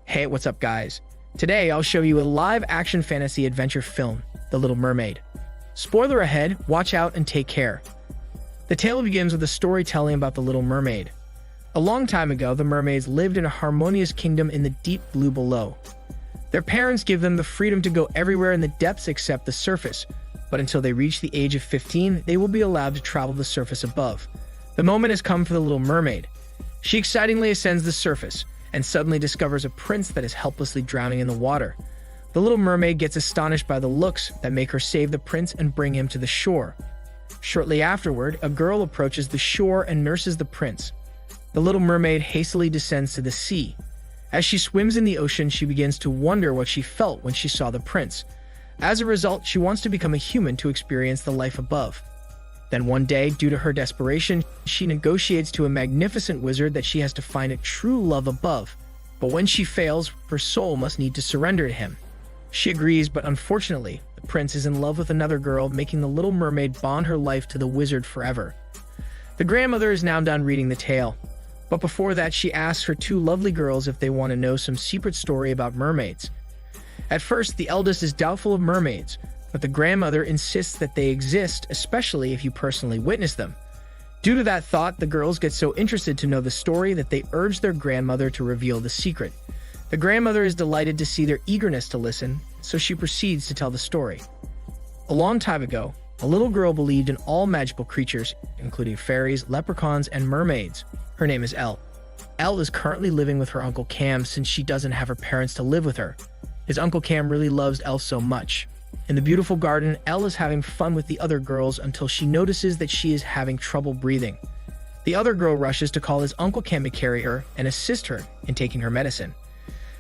Hey, what's up guys? Today I'll show you a live action fantasy adventure film, The Little Mermaid. Spoiler ahead, watch out and take care. The tale begins with a story telling about the Little Mermaid. A long time ago, the mermaids lived in a harmonious kingdom in the deep blue below. Their parents give them the freedom to go everywhere in the depths except the surface, but until they reach the age of 15, they will be allowed to travel the surface above. The moment has come for the Little Mermaid. She excitingly ascends the surface, and suddenly discovers a prince that is helplessly drowning in the water. The Little Mermaid gets astonished by the looks that make her save the prince and bring him to the shore. Shortly afterward, a girl approaches the shore and nurses the prince. The Little Mermaid hastily descends to the sea. As she swims in the ocean, she begins to wonder what she felt when she saw the prince. As a result, she wants to become a human to experience the life above. Then one day, due to her desperation, she negotiates to a magnificent wizard that she has to find a true love above. But when she fails, her soul must need to surrender to him. She agrees, but unfortunately, the prince is in love with another girl, making the Little Mermaid bond her life to the wizard forever. The grandmother is now done reading the tale. But before that, she asks her two lovely girls if they want to know some secret story about mermaids. At first, the eldest is doubtful of mermaids, but the grandmother insists that they exist, especially if you personally witness them. Due to that thought, the girls get so interested to know the story that they urge their grandmother to reveal the secret. The grandmother is delighted to see their eagerness to listen, so she proceeds to tell the story. A long time ago, a little girl believed in all magical creatures, including fairies, leprechauns, and mermaids. Her name is Elle. Elle is currently living with her Uncle Cam since she doesn't have her parents to live with her. His Uncle Cam really loves Elle so much. In the beautiful garden, Elle is having fun with the other girls until she notices that she is having trouble breathing. The other girl rushes to call his Uncle Cam to carry her and assist her in taking her medicine.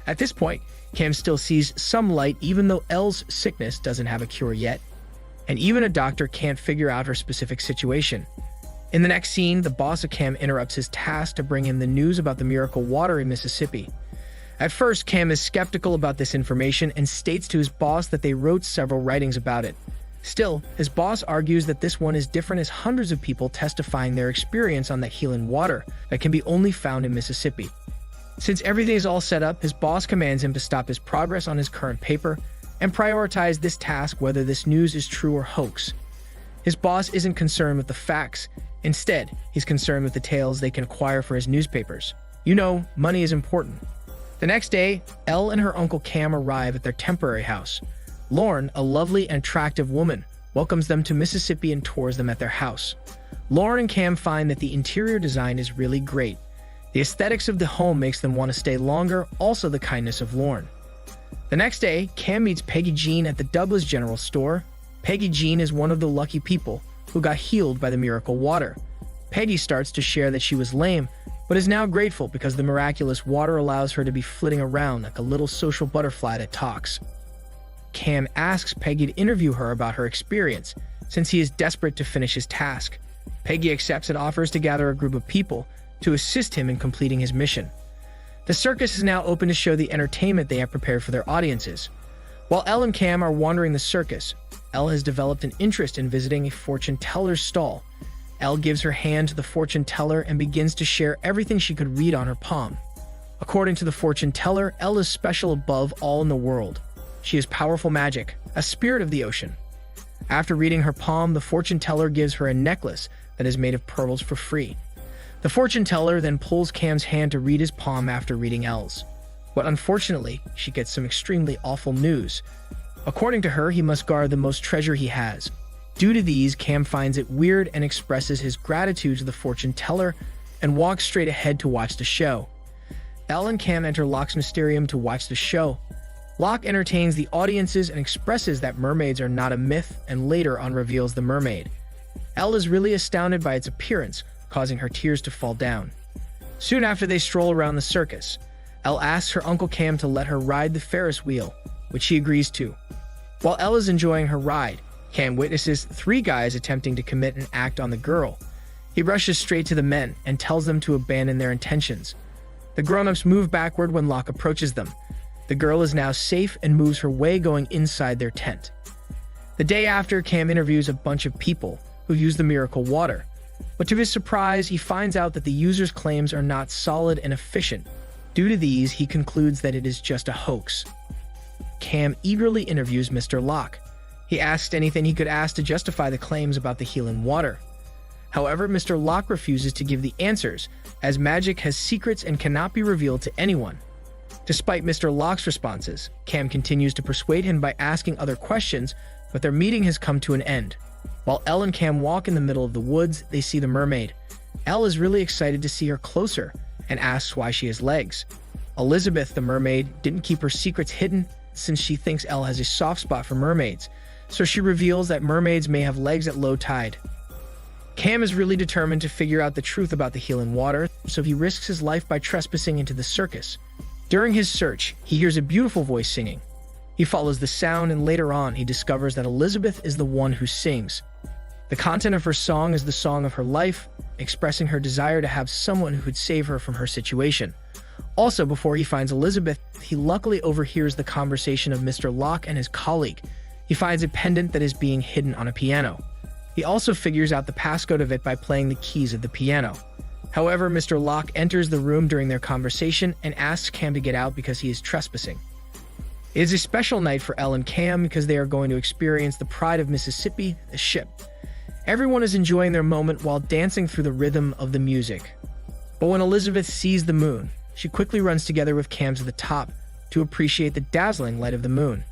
At this point, Cam still sees some light even though Elle's sickness doesn't have a cure yet, and even a doctor can't figure out her specific situation. In the next scene, the boss of Cam interrupts his task to bring him the news about the miracle water in Mississippi. At first, Cam is skeptical about this information and states to his boss that they wrote several writings about it. Still, his boss argues that this one is different as hundreds of people testifying their experience on that healing water that can be only found in Mississippi. Since everything is all set up, his boss commands him to stop his progress on his current paper and prioritize this task whether this news is true or hoax. His boss isn't concerned with the facts. Instead, he's concerned with the tales they can acquire for his newspapers. You know, money is important. The next day, Elle and her Uncle Cam arrive at their temporary house. Lauren, a lovely and attractive woman, welcomes them to Mississippi and tours them at their house. Lauren and Cam find that the interior design is really great. The aesthetics of the home makes them want to stay longer, also the kindness of Lauren. The next day, Cam meets Peggy Jean at the Douglas General Store. Peggy Jean is one of the lucky people who got healed by the miracle water. Peggy starts to share that she was lame, but is now grateful because the miraculous water allows her to be flitting around like a little social butterfly that talks. Cam asks Peggy to interview her about her experience, since he is desperate to finish his task. Peggy accepts and offers to gather a group of people to assist him in completing his mission. The circus is now open to show the entertainment they have prepared for their audiences. While Elle and Cam are wandering the circus, Elle has developed an interest in visiting a fortune teller's stall. Elle gives her hand to the fortune teller and begins to share everything she could read on her palm. According to the fortune teller, Elle is special above all in the world. She has powerful magic, a spirit of the ocean. After reading her palm, the fortune teller gives her a necklace that is made of pearls for free. The fortune teller then pulls Cam's hand to read his palm after reading Elle's. But unfortunately, she gets some extremely awful news. According to her, he must guard the most treasure he has. Due to these, Cam finds it weird and expresses his gratitude to the fortune teller and walks straight ahead to watch the show. Elle and Cam enter Locke's Mysterium to watch the show. Locke entertains the audiences and expresses that mermaids are not a myth and later on reveals the mermaid. Elle is really astounded by its appearance, causing her tears to fall down. Soon after they stroll around the circus, Elle asks her Uncle Cam to let her ride the Ferris wheel, which he agrees to. While Elle is enjoying her ride, Cam witnesses three guys attempting to commit an act on the girl. He rushes straight to the men and tells them to abandon their intentions. The grown-ups move backward when Locke approaches them. The girl is now safe and moves her way going inside their tent. The day after, Cam interviews a bunch of people who use the miracle water. But to his surprise, he finds out that the user's claims are not solid and efficient. Due to these, he concludes that it is just a hoax. Cam eagerly interviews Mr. Locke. He asks anything he could ask to justify the claims about the healing water. However, Mr. Locke refuses to give the answers, as magic has secrets and cannot be revealed to anyone. Despite Mr. Locke's responses, Cam continues to persuade him by asking other questions, but their meeting has come to an end. While Elle and Cam walk in the middle of the woods, they see the mermaid. Elle is really excited to see her closer and asks why she has legs. Elizabeth, the mermaid, didn't keep her secrets hidden since she thinks Elle has a soft spot for mermaids, so she reveals that mermaids may have legs at low tide. Cam is really determined to figure out the truth about the healing water, so he risks his life by trespassing into the circus. During his search, he hears a beautiful voice singing. He follows the sound, and later on he discovers that Elizabeth is the one who sings. The content of her song is the song of her life, expressing her desire to have someone who could save her from her situation. Also, before he finds Elizabeth, he luckily overhears the conversation of Mr. Locke and his colleague. He finds a pendant that is being hidden on a piano. He also figures out the passcode of it by playing the keys of the piano. However, Mr. Locke enters the room during their conversation and asks Cam to get out because he is trespassing. It is a special night for Elle and Cam because they are going to experience the Pride of Mississippi, the ship. Everyone is enjoying their moment while dancing through the rhythm of the music. But when Elizabeth sees the moon, she quickly runs together with Cam to the top to appreciate the dazzling light of the moon.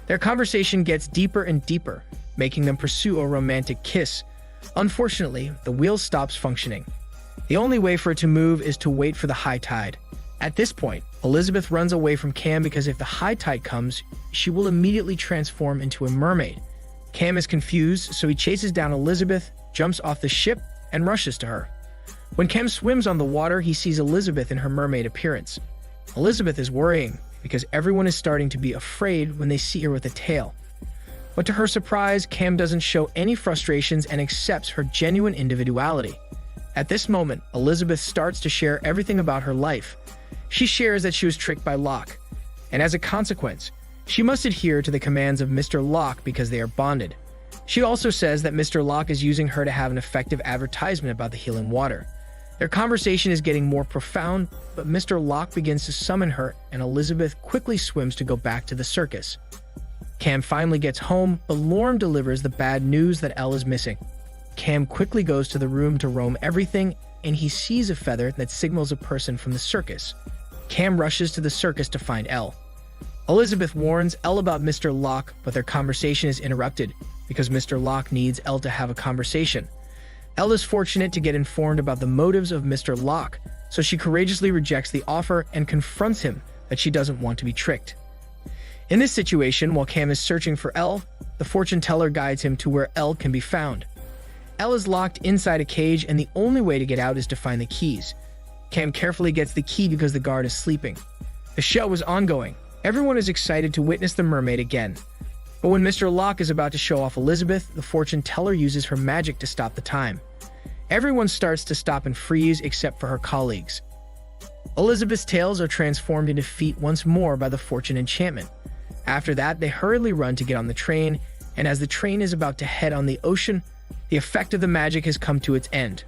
Their conversation gets deeper and deeper, making them pursue a romantic kiss. Unfortunately, the wheel stops functioning. The only way for it to move is to wait for the high tide. At this point, Elizabeth runs away from Cam because if the high tide comes, she will immediately transform into a mermaid. Cam is confused, so he chases down Elizabeth, jumps off the ship, and rushes to her. When Cam swims on the water, he sees Elizabeth in her mermaid appearance. Elizabeth is worrying because everyone is starting to be afraid when they see her with a tail. But to her surprise, Cam doesn't show any frustrations and accepts her genuine individuality. At this moment, Elizabeth starts to share everything about her life. She shares that she was tricked by Locke, and as a consequence, she must adhere to the commands of Mr. Locke because they are bonded. She also says that Mr. Locke is using her to have an effective advertisement about the healing water. Their conversation is getting more profound, but Mr. Locke begins to summon her, and Elizabeth quickly swims to go back to the circus. Cam finally gets home, but Lorne delivers the bad news that Elle is missing. Cam quickly goes to the room to roam everything, and he sees a feather that signals a person from the circus. Cam rushes to the circus to find Elle. Elizabeth warns Elle about Mr. Locke, but their conversation is interrupted because Mr. Locke needs Elle to have a conversation. Elle is fortunate to get informed about the motives of Mr. Locke, so she courageously rejects the offer and confronts him that she doesn't want to be tricked. In this situation, while Cam is searching for Elle, the fortune teller guides him to where Elle can be found. Elle is locked inside a cage, and the only way to get out is to find the keys. Cam carefully gets the key because the guard is sleeping. The show is ongoing. Everyone is excited to witness the mermaid again. But when Mr. Locke is about to show off Elizabeth, the fortune teller uses her magic to stop the time. Everyone starts to stop and freeze except for her colleagues. Elizabeth's tails are transformed into feet once more by the fortune enchantment. After that, they hurriedly run to get on the train, and as the train is about to head on the ocean, the effect of the magic has come to its end.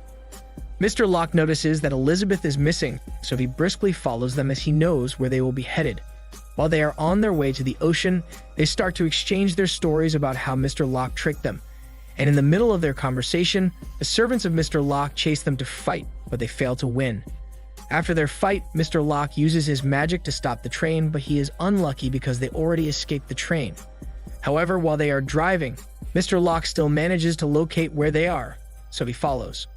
Mr. Locke notices that Elizabeth is missing, so he briskly follows them as he knows where they will be headed. While they are on their way to the ocean, they start to exchange their stories about how Mr. Locke tricked them. And in the middle of their conversation, the servants of Mr. Locke chase them to fight, but they fail to win. After their fight, Mr. Locke uses his magic to stop the train, but he is unlucky because they already escaped the train. However, while they are driving, Mr. Locke still manages to locate where they are, so he follows.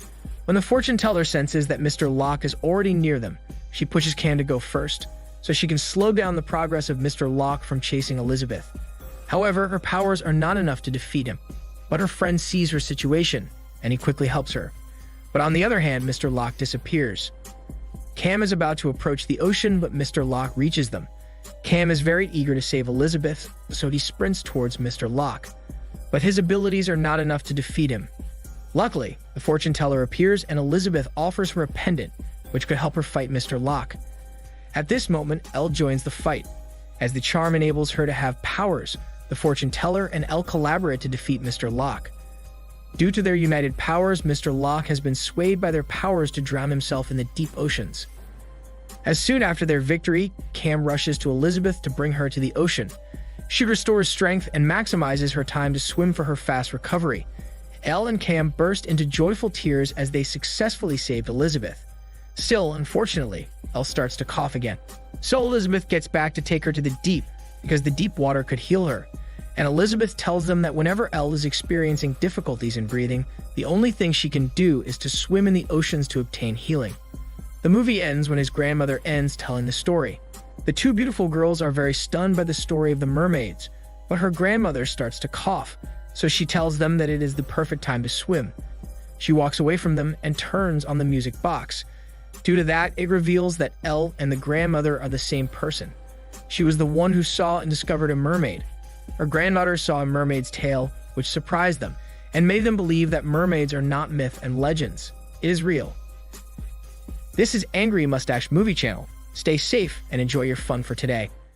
When the fortune teller senses that Mr. Locke is already near them, she pushes Cam to go first, so she can slow down the progress of Mr. Locke from chasing Elizabeth. However, her powers are not enough to defeat him, but her friend sees her situation, and he quickly helps her. But on the other hand, Mr. Locke disappears. Cam is about to approach the ocean, but Mr. Locke reaches them. Cam is very eager to save Elizabeth, so he sprints towards Mr. Locke. But his abilities are not enough to defeat him. Luckily, the fortune teller appears and Elizabeth offers her a pendant, which could help her fight Mr. Locke. At this moment, Elle joins the fight. As the charm enables her to have powers, the fortune teller and Elle collaborate to defeat Mr. Locke. Due to their united powers, Mr. Locke has been swayed by their powers to drown himself in the deep oceans. As soon after their victory, Cam rushes to Elizabeth to bring her to the ocean. She restores strength and maximizes her time to swim for her fast recovery. Elle and Cam burst into joyful tears as they successfully saved Elizabeth. Still, unfortunately, Elle starts to cough again. So Elizabeth gets back to take her to the deep, because the deep water could heal her. And Elizabeth tells them that whenever Elle is experiencing difficulties in breathing, the only thing she can do is to swim in the oceans to obtain healing. The movie ends when his grandmother ends telling the story. The two beautiful girls are very stunned by the story of the mermaids, but her grandmother starts to cough, so she tells them that it is the perfect time to swim. She walks away from them and turns on the music box. Due to that, it reveals that Elle and the grandmother are the same person. She was the one who saw and discovered a mermaid. Her granddaughter saw a mermaid's tail, which surprised them, and made them believe that mermaids are not myth and legends. It is real. This is Angry Mustache Movie Channel. Stay safe and enjoy your fun for today.